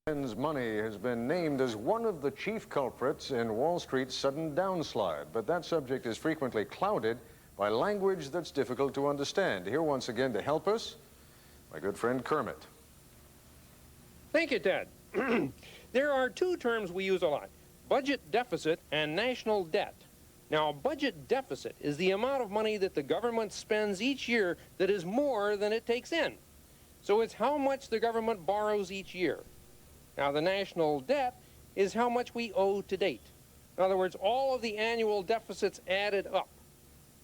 Men's money has been named as one of the chief culprits in Wall Street's sudden downslide, but that subject is frequently clouded by language that's difficult to understand. Here once again to help us, my good friend Kermit. Thank you, Ted. There are two terms we use a lot, budget deficit and national debt. Now, budget deficit is the amount of money that the government spends each year that is more than it takes in. So it's how much the government borrows each year. Now, the national debt is how much we owe to date. In other words, all of the annual deficits added up.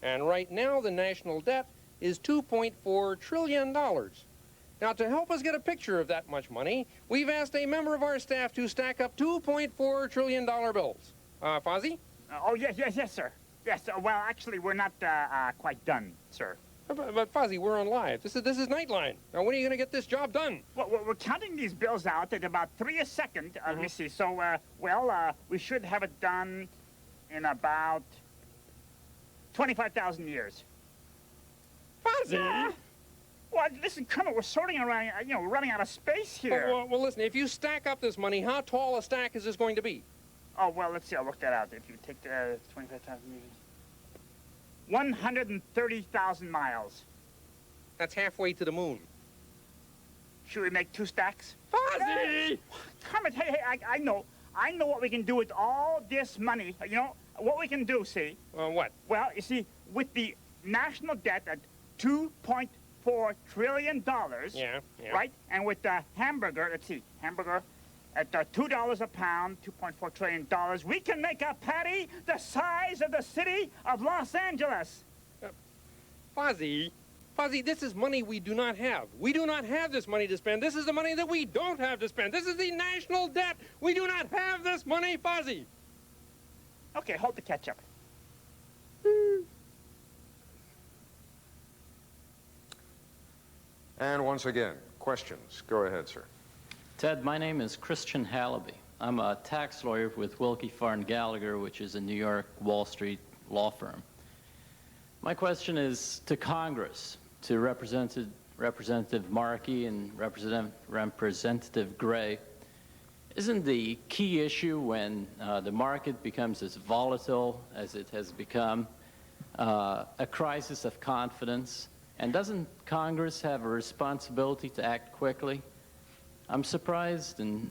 And right now, the national debt is $2.4 trillion. Now, to help us get a picture of that much money, we've asked a member of our staff to stack up $2.4 trillion bills. Fozzie? Oh, yes, sir. Yes, well, actually, we're not quite done, sir. But Fozzie, we're on live. This is Nightline. Now, when are you going to get this job done? Well, we're counting these bills out at about 3 a second. Let me see. So, we should have it done in about 25,000 years. Fozzie? Well, listen, Colonel, we're sorting around, we're running out of space here. Well, listen, if you stack up this money, how tall a stack is this going to be? Oh, well, let's see. I'll work that out. If you take 25,000 years. 130,000 miles. That's halfway to the moon. Should we make 2 stacks? Fozzie! Kermit, hey, I know what we can do with all this money. You know, what we can do, see? What? Well, you see, with the national debt at $2.4 trillion, yeah. Right? And with the hamburger, let's see, hamburger at $2 a pound, $2.4 trillion, we can make a patty the size of the city of Los Angeles. Fozzie, this is money we do not have. We do not have this money to spend. This is the money that we don't have to spend. This is the national debt. We do not have this money, Fozzie. Okay, hold the ketchup. And once again, questions. Go ahead, sir. Ted, my name is Christian Hallaby. I'm a tax lawyer with Wilkie Farr & Gallagher, which is a New York Wall Street law firm. My question is to Congress, to Representative Markey and Representative Gray. Isn't the key issue when the market becomes as volatile as it has become a crisis of confidence? And doesn't Congress have a responsibility to act quickly? I'm surprised, and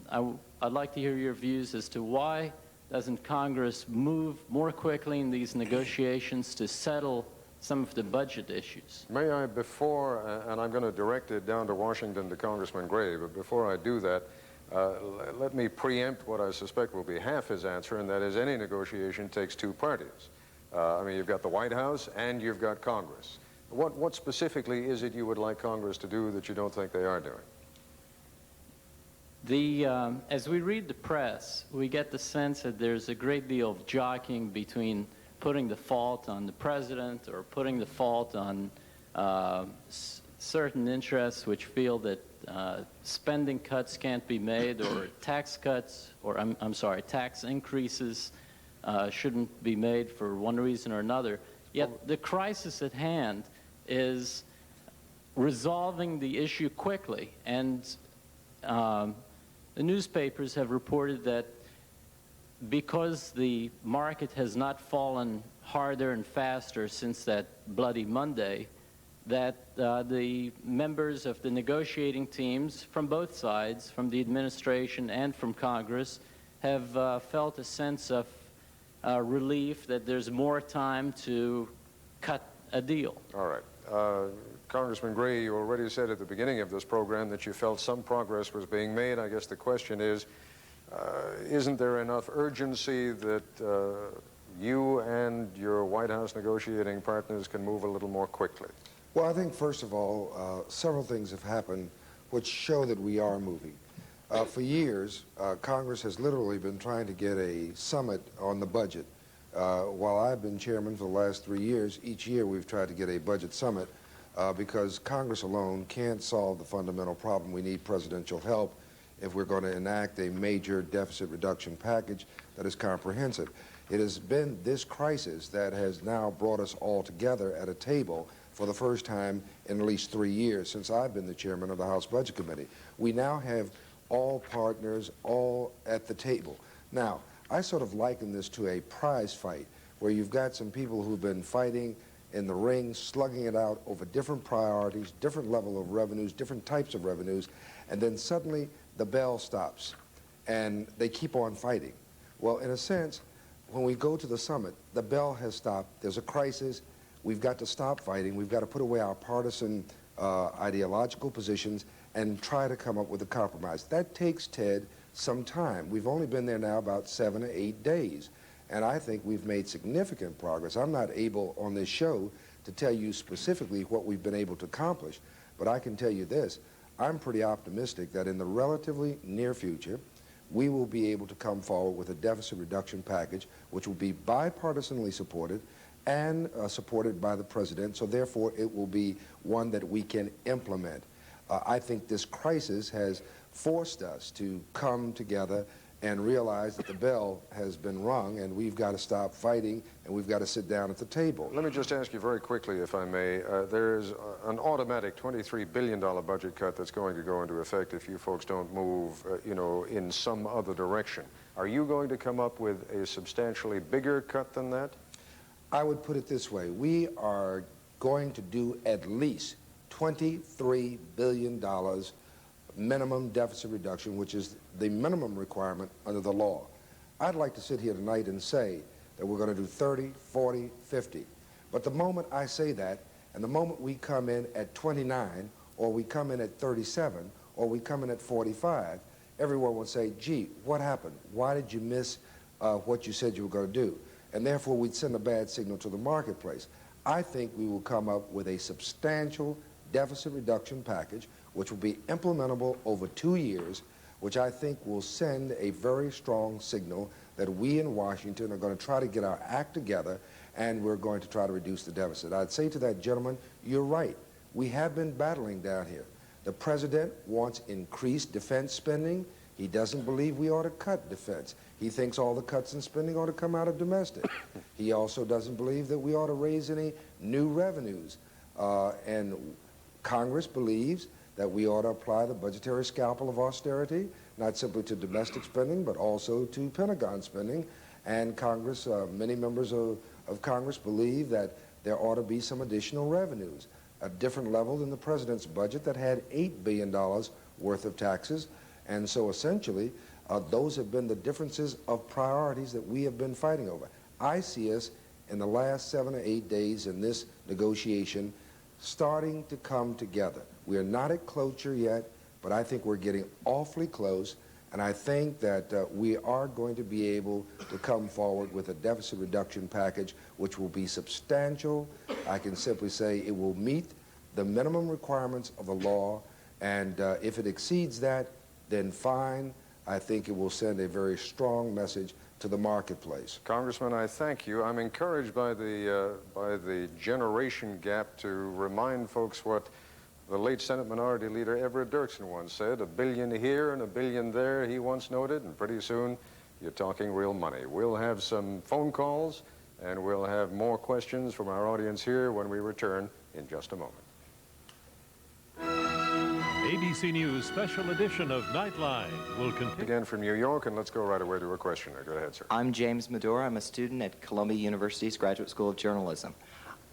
I'd like to hear your views as to why doesn't Congress move more quickly in these negotiations to settle some of the budget issues? May I, and I'm going to direct it down to Washington to Congressman Gray, but before I do that, let me preempt what I suspect will be half his answer, and that is any negotiation takes 2 parties. I mean, you've got the White House and you've got Congress. What specifically is it you would like Congress to do that you don't think they are doing? As we read the press, we get the sense that there's a great deal of jockeying between putting the fault on the president or putting the fault on certain interests which feel that spending cuts can't be made, or tax cuts, or I'm sorry, tax increases shouldn't be made for one reason or another. Yet the crisis at hand is resolving the issue quickly, and the newspapers have reported that because the market has not fallen harder and faster since that bloody Monday, that the members of the negotiating teams from both sides, from the administration and from Congress, have felt a sense of relief that there's more time to cut a deal. All right. Congressman Gray, you already said at the beginning of this program that you felt some progress was being made. I guess the question is, isn't there enough urgency that you and your White House negotiating partners can move a little more quickly? Well, I think, first of all, several things have happened which show that we are moving. For years, Congress has literally been trying to get a summit on the budget. While I've been chairman for the last 3 years, each year we've tried to get a budget summit because Congress alone can't solve the fundamental problem. We need presidential help if we're going to enact a major deficit reduction package that is comprehensive. It has been this crisis that has now brought us all together at a table for the first time in at least 3 years since I've been the chairman of the House Budget Committee. We now have all partners, all at the table. Now, I sort of liken this to a prize fight where you've got some people who've been fighting in the ring, slugging it out over different priorities, different level of revenues, different types of revenues, and then suddenly the bell stops and they keep on fighting. Well, in a sense, when we go to the summit, the bell has stopped, there's a crisis, we've got to stop fighting, we've got to put away our partisan ideological positions and try to come up with a compromise. That takes, Ted, some time. We've only been there now about 7 or 8 days, and I think we've made significant progress. I'm not able on this show to tell you specifically what we've been able to accomplish, but I can tell you this. I'm pretty optimistic that in the relatively near future, we will be able to come forward with a deficit reduction package which will be bipartisanly supported and supported by the president, so therefore it will be one that we can implement. I think this crisis has forced us to come together and realize that the bell has been rung and we've got to stop fighting and we've got to sit down at the table. Let me just ask you very quickly, if I may. There's an automatic $23 billion budget cut that's going to go into effect if you folks don't move, you know, in some other direction. Are you going to come up with a substantially bigger cut than that? I would put it this way. We are going to do at least $23 billion minimum deficit reduction, which is the minimum requirement under the law. I'd like to sit here tonight and say that we're going to do 30, 40, 50. But the moment I say that, and the moment we come in at 29, or we come in at 37, or we come in at 45, everyone will say, gee, what happened? Why did you miss what you said you were going to do? And therefore, we'd send a bad signal to the marketplace. I think we will come up with a substantial deficit reduction package, which will be implementable over 2 years, which I think will send a very strong signal that we in Washington are going to try to get our act together and we're going to try to reduce the deficit. I'd say to that gentleman, you're right. We have been battling down here. The president wants increased defense spending. He doesn't believe we ought to cut defense. He thinks all the cuts in spending ought to come out of domestic. He also doesn't believe that we ought to raise any new revenues. And Congress believes that we ought to apply the budgetary scalpel of austerity, not simply to domestic spending, but also to Pentagon spending. And Congress, many members of Congress believe that there ought to be some additional revenues, a different level than the president's budget that had $8 billion worth of taxes. And so essentially, those have been the differences of priorities that we have been fighting over. I see us in the last 7 or 8 days in this negotiation starting to come together. We are not at closure yet, but I think we're getting awfully close, and I think that we are going to be able to come forward with a deficit reduction package which will be substantial. I can simply say it will meet the minimum requirements of the law, and if it exceeds that, then fine. I think it will send a very strong message to the marketplace. Congressman, I thank you. I'm encouraged by the generation gap to remind folks what the late Senate Minority Leader Everett Dirksen once said, $1 billion here and $1 billion there, he once noted, and pretty soon you're talking real money. We'll have some phone calls, and we'll have more questions from our audience here when we return in just a moment. ABC News special edition of Nightline will continue. Again from New York, and let's go right away to a questioner. Go ahead, sir. I'm James Medora. I'm a student at Columbia University's Graduate School of Journalism.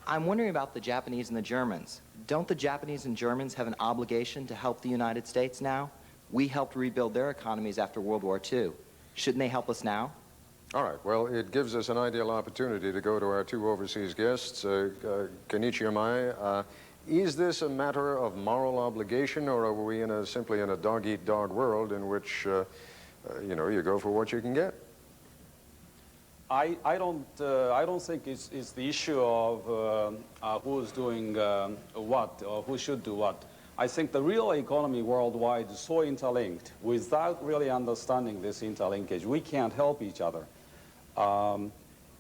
I'm wondering about the Japanese and the Germans. Don't the Japanese and Germans have an obligation to help the United States now? We helped rebuild their economies after World War II. Shouldn't they help us now? All right. Well, it gives us an ideal opportunity to go to our two overseas guests. Kenichi Mai, is this a matter of moral obligation, or are we simply in a dog-eat-dog world in which, you know, you go for what you can get? I don't think it's the issue of who's doing what or who should do what. I think the real economy worldwide is so interlinked. Without really understanding this interlinkage, we can't help each other.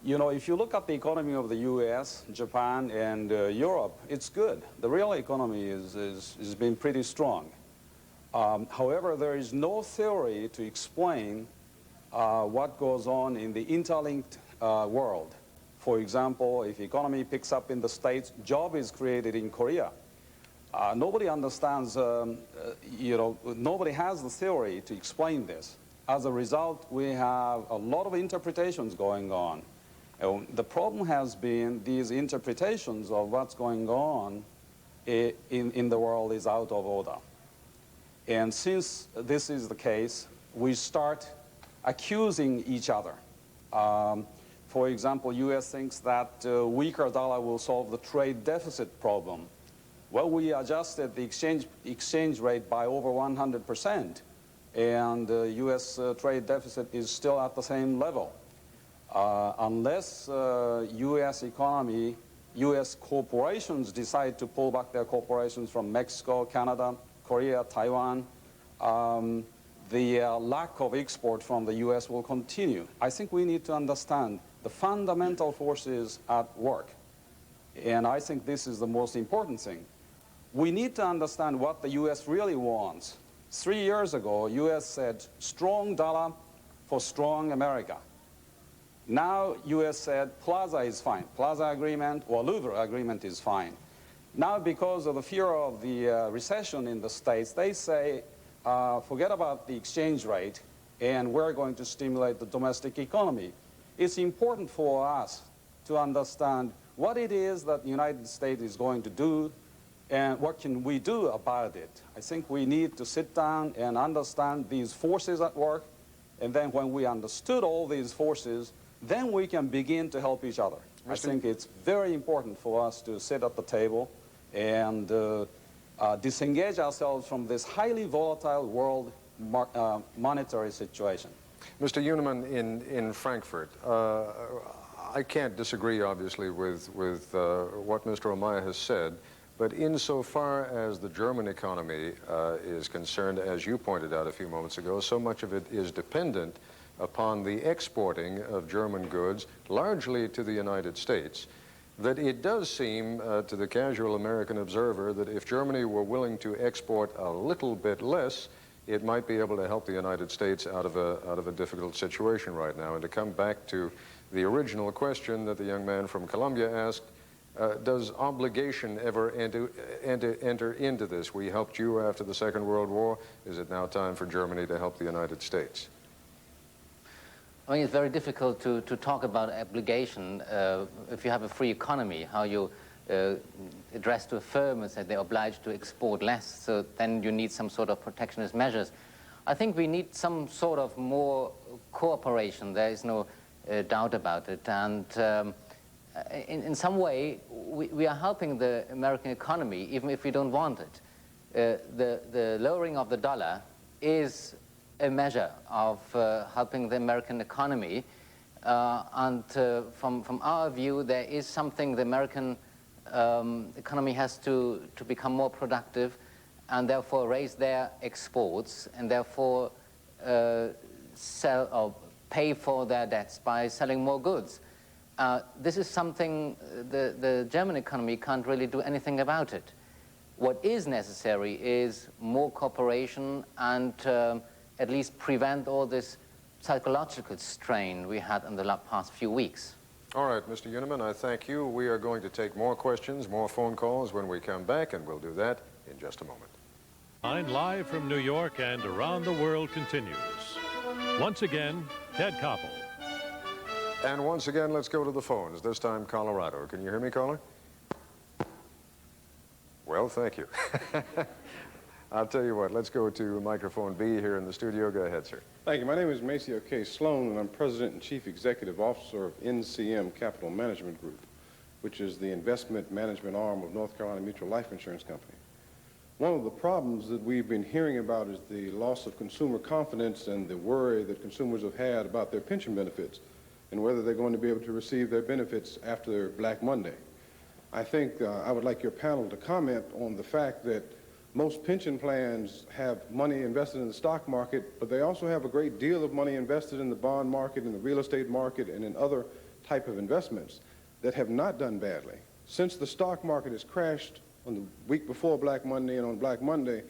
You know, if you look at the economy of the U.S., Japan, and Europe, it's good. The real economy has been pretty strong. However, there is no theory to explain what goes on in the interlinked world. For example, if economy picks up in the States, job is created in Korea. Nobody understands, nobody has the theory to explain this. As a result, we have a lot of interpretations going on. The problem has been these interpretations of what's going on in the world is out of order. And since this is the case, we start accusing each other. For example, U.S. thinks that weaker dollar will solve the trade deficit problem. Well, we adjusted the exchange rate by over 100%, and the U.S. Trade deficit is still at the same level. Unless U.S. economy, U.S. corporations decide to pull back their corporations from Mexico, Canada, Korea, Taiwan, the lack of export from the U.S. will continue. I think we need to understand the fundamental forces at work. And I think this is the most important thing. We need to understand what the U.S. really wants. 3 years ago, U.S. said, strong dollar for strong America. Now, U.S. said, Plaza is fine. Plaza agreement or Louvre agreement is fine. Now, because of the fear of the recession in the States, they say, forget about the exchange rate, and we're going to stimulate the domestic economy. It's important for us to understand what it is that the United States is going to do and what can we do about it. I think we need to sit down and understand these forces at work, and then when we understood all these forces, then we can begin to help each other. I think it's very important for us to sit at the table and disengage ourselves from this highly volatile world monetary situation. Mr. Uniman, in Frankfurt, I can't disagree, obviously, with what Mr. Omaya has said, but insofar as the German economy is concerned, as you pointed out a few moments ago, so much of it is dependent upon the exporting of German goods, largely to the United States, that it does seem to the casual American observer that if Germany were willing to export a little bit less, it might be able to help the United States out of a difficult situation right now. And to come back to the original question that the young man from Colombia asked, does obligation ever enter into this? We helped you after the Second World War. Is it now time for Germany to help the United States? I mean, it's very difficult to talk about obligation if you have a free economy, how you address to a firm and say they're obliged to export less, so then you need some sort of protectionist measures. I think we need some sort of more cooperation. There is no doubt about it. And in some way, we are helping the American economy, even if we don't want it. The lowering of the dollar is a measure of helping the American economy. And from our view, there is something the American economy has to become more productive and therefore raise their exports and therefore sell or pay for their debts by selling more goods. This is something the German economy can't really do anything about it. What is necessary is more cooperation and at least prevent all this psychological strain we had in the past few weeks. All right, Mr. Uniman, I thank you. We are going to take more questions, more phone calls when we come back, and we'll do that in just a moment. Live from New York and around the world continues. Once again, Ted Koppel. And once again, let's go to the phones, this time Colorado. Can you hear me, caller? Well, thank you. I'll tell you what, let's go to microphone B here in the studio. Go ahead, sir. Thank you. My name is Maceo K. Sloan, and I'm President and Chief Executive Officer of NCM Capital Management Group, which is the investment management arm of North Carolina Mutual Life Insurance Company. One of the problems that we've been hearing about is the loss of consumer confidence and the worry that consumers have had about their pension benefits and whether they're going to be able to receive their benefits after Black Monday. I think I would like your panel to comment on the fact that most pension plans have money invested in the stock market, but they also have a great deal of money invested in the bond market, in the real estate market, and in other type of investments that have not done badly. Since the stock market has crashed on the week before Black Monday and on Black Monday,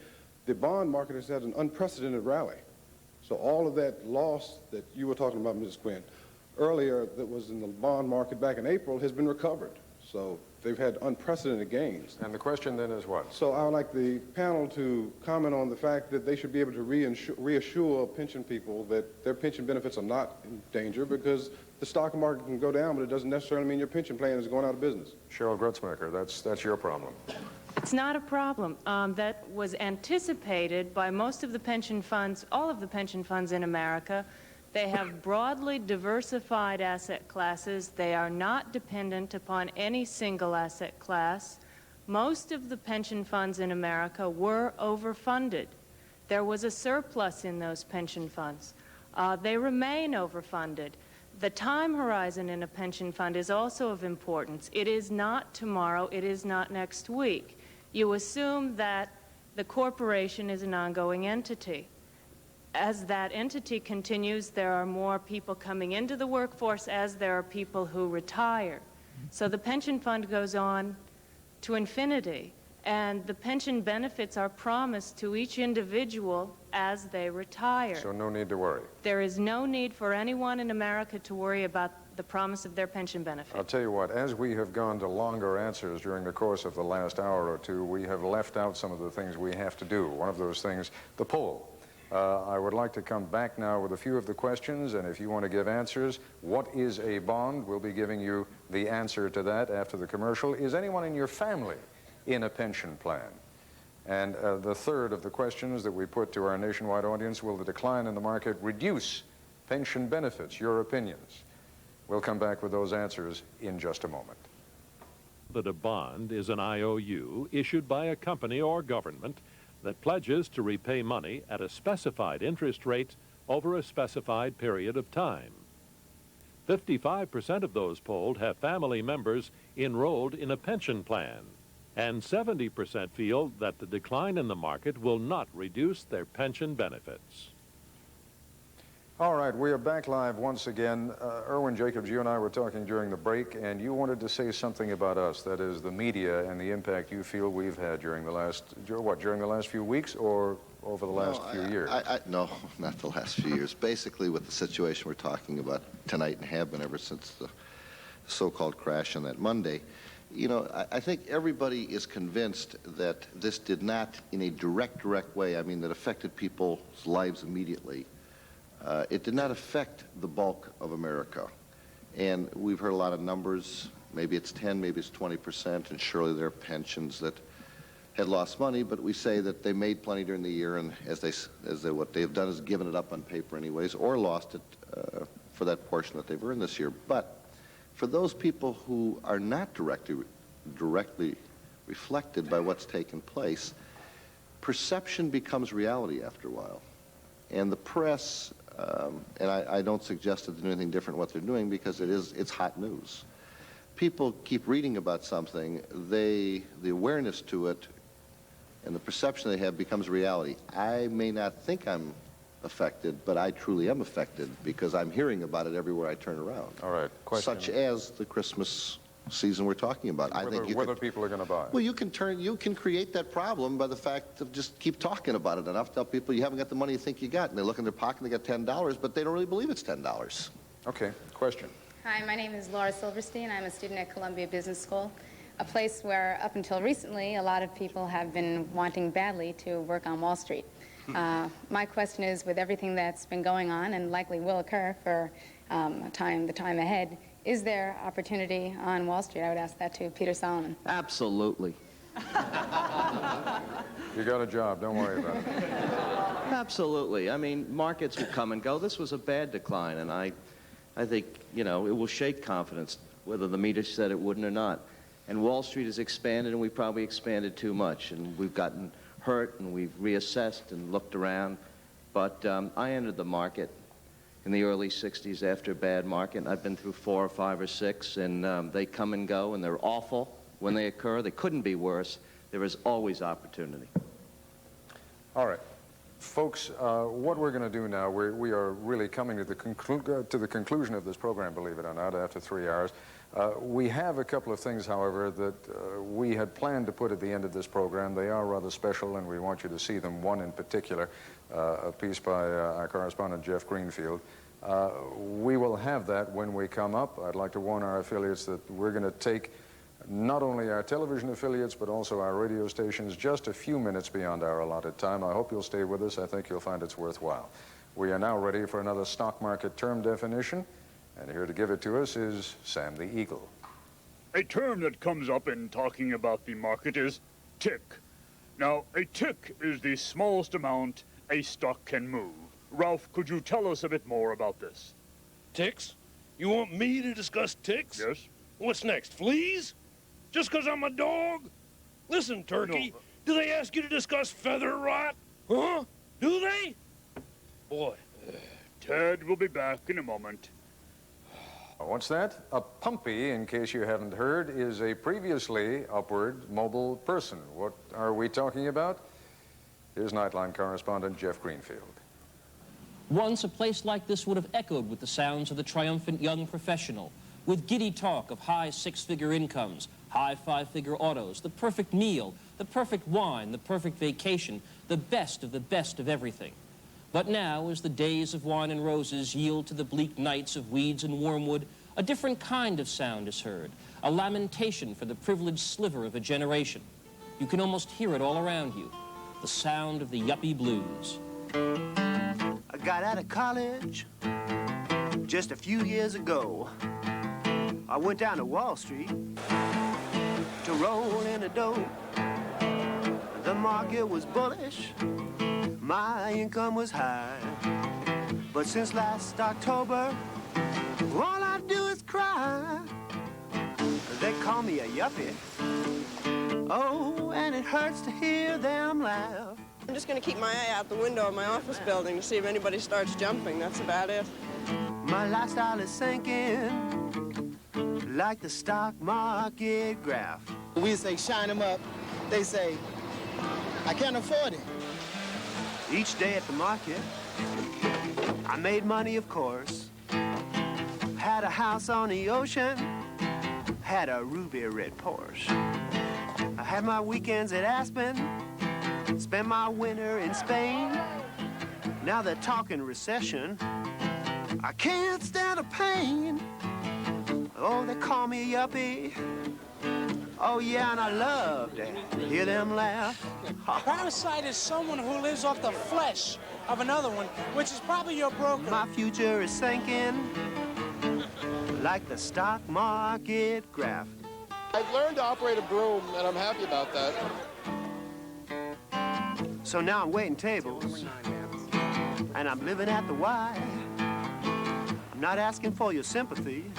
the bond market has had an unprecedented rally. So all of that loss that you were talking about, Mrs. Quinn, earlier that was in the bond market back in April has been recovered. So They've had unprecedented gains. And the question then is what? So I would like the panel to comment on the fact that they should be able to reassure pension people that their pension benefits are not in danger, because the stock market can go down, but it doesn't necessarily mean your pension plan is going out of business. Cheryl Grutzmacher, that's your problem. It's not a problem. That was anticipated by most of the pension funds, all of the pension funds in America. They have broadly diversified asset classes. They are not dependent upon any single asset class. Most of the pension funds in America were overfunded. There was a surplus in those pension funds. They remain overfunded. The time horizon in a pension fund is also of importance. It is not tomorrow. It is not next week. You assume that the corporation is an ongoing entity. As that entity continues, there are more people coming into the workforce as there are people who retire. So the pension fund goes on to infinity, and the pension benefits are promised to each individual as they retire. So no need to worry. There is no need for anyone in America to worry about the promise of their pension benefit. I'll tell you what, as we have gone to longer answers during the course of the last hour or two, we have left out some of the things we have to do. One of those things, the poll. I would like to come back now with a few of the questions, and if you want to give answers, what is a bond? We'll be giving you the answer to that after the commercial. Is anyone in your family in a pension plan? And the third of the questions that we put to our nationwide audience, will the decline in the market reduce pension benefits? Your opinions. We'll come back with those answers in just a moment. That a bond is an IOU issued by a company or government that pledges to repay money at a specified interest rate over a specified period of time. 55% of those polled have family members enrolled in a pension plan, and 70% feel that the decline in the market will not reduce their pension benefits. All right, we are back live once again. Irwin Jacobs, you and I were talking during the break, and you wanted to say something about us, that is the media and the impact you feel we've had during the last, during the last few weeks or over the last few years? No, not the last few years. Basically, with the situation we're talking about tonight and have been ever since the so-called crash on that Monday, you know, I think everybody is convinced that this did not, in a direct way, I mean, that affected people's lives immediately. It did not affect the bulk of America. And we've heard a lot of numbers. Maybe it's 10, maybe it's 20%, and surely there are pensions that had lost money, but we say that they made plenty during the year, and what they've done is given it up on paper anyways, or lost it for that portion that they've earned this year. But for those people who are not directly reflected by what's taken place, perception becomes reality after a while. And the press, and I don't suggest that they do anything different what they're doing, because it's hot news. People keep reading about something, the awareness to it and the perception they have becomes reality. I may not think I'm affected, but I truly am affected because I'm hearing about it everywhere I turn around. All right, question. Such as the Christmas season we're talking about. Whether people are going to buy. Well, you can create that problem by the fact of just keep talking about it enough. Tell people you haven't got the money you think you got, and they look in their pocket and they got $10, but they don't really believe it's $10. Okay, question. Hi, my name is Laura Silverstein. I'm a student at Columbia Business School, a place where up until recently a lot of people have been wanting badly to work on Wall Street. My question is, with everything that's been going on and likely will occur for the time ahead, is there opportunity on Wall Street? I would ask that to Peter Solomon. Absolutely. You got a job, don't worry about it. Absolutely. I mean, markets will come and go. This was a bad decline, and I think, you know, it will shake confidence, whether the media said it wouldn't or not. And Wall Street has expanded, and we probably expanded too much, and we've gotten hurt, and we've reassessed and looked around. But I entered the market in the early 60s after a bad market, and I've been through 4 or 5 or 6, and they come and go, and they're awful when they occur. They couldn't be worse. There is always opportunity. All right. Folks, what we're going to do now, we are really coming to the conclusion of this program, believe it or not, after 3 hours. We have a couple of things, however, that we had planned to put at the end of this program. They are rather special, and we want you to see them. One in particular, a piece by our correspondent, Jeff Greenfield. We will have that when we come up. I'd like to warn our affiliates that we're going to take not only our television affiliates, but also our radio stations, just a few minutes beyond our allotted time. I hope you'll stay with us. I think you'll find it's worthwhile. We are now ready for another stock market term definition, and here to give it to us is Sam the Eagle. A term that comes up in talking about the market is tick. Now, a tick is the smallest amount a stock can move. Ralph, could you tell us a bit more about this? Ticks? You want me to discuss ticks? Yes. What's next, fleas? Just 'cause I'm a dog? Listen, Turkey, do they ask you to discuss feather rot? Huh? Do they? Boy. Ted will be back in a moment. What's that? A pumpy, in case you haven't heard, is a previously upward mobile person. What are we talking about? Here's Nightline correspondent Jeff Greenfield. Once, a place like this would have echoed with the sounds of the triumphant young professional, with giddy talk of high six-figure incomes, high five-figure autos, the perfect meal, the perfect wine, the perfect vacation, the best of everything. But now, as the days of wine and roses yield to the bleak nights of weeds and wormwood, a different kind of sound is heard, a lamentation for the privileged sliver of a generation. You can almost hear it all around you, the sound of the yuppie blues. I got out of college just a few years ago. I went down to Wall Street to roll in the dough. The market was bullish, my income was high. But since last October, all I do is cry. They call me a yuppie. Oh, and it hurts to hear them laugh. I'm just going to keep my eye out the window of my office building to see if anybody starts jumping. That's about it. My lifestyle is sinking like the stock market graph. We say shine them up. They say, I can't afford it. Each day at the market, I made money, of course. Had a house on the ocean, had a ruby red Porsche. I had my weekends at Aspen, spent my winter in Spain. Now they're talking recession. I can't stand the pain. Oh, they call me a yuppie. Oh, yeah, and I love to hear them laugh. Parasite is someone who lives off the flesh of another one, which is probably your broker. My future is sinking like the stock market graph. I've learned to operate a broom, and I'm happy about that. So now I'm waiting tables, and I'm living at the Y. I'm not asking for your sympathy.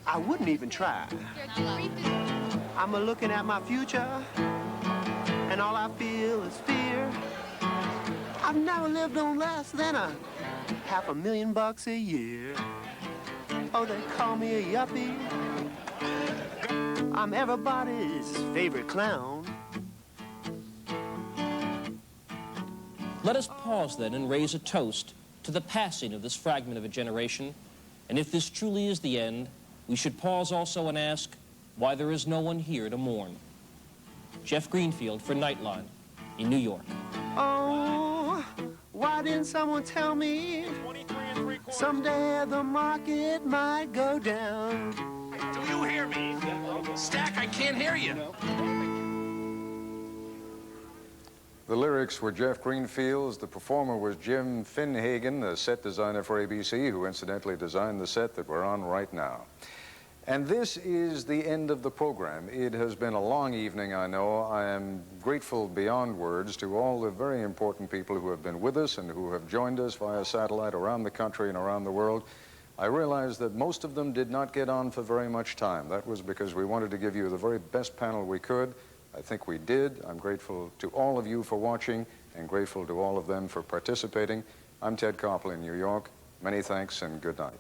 I wouldn't even try. I'm looking at my future, and all I feel is fear. I've never lived on less than $500,000 a year. Oh, they call me a yuppie. I'm everybody's favorite clown. Let us pause then and raise a toast to the passing of this fragment of a generation. And if this truly is the end, we should pause also and ask why there is no one here to mourn. Jeff Greenfield for Nightline in New York. Oh, why didn't someone tell me someday the market might go down? Do you hear me? Stack, I can't hear you. The lyrics were Jeff Greenfield's. The performer was Jim Finhagen, the set designer for ABC, who incidentally designed the set that we're on right now. And this is the end of the program. It has been a long evening, I know. I am grateful beyond words to all the very important people who have been with us and who have joined us via satellite around the country and around the world. I realize that most of them did not get on for very much time. That was because we wanted to give you the very best panel we could. I think we did. I'm grateful to all of you for watching and grateful to all of them for participating. I'm Ted Koppel in New York. Many thanks and good night.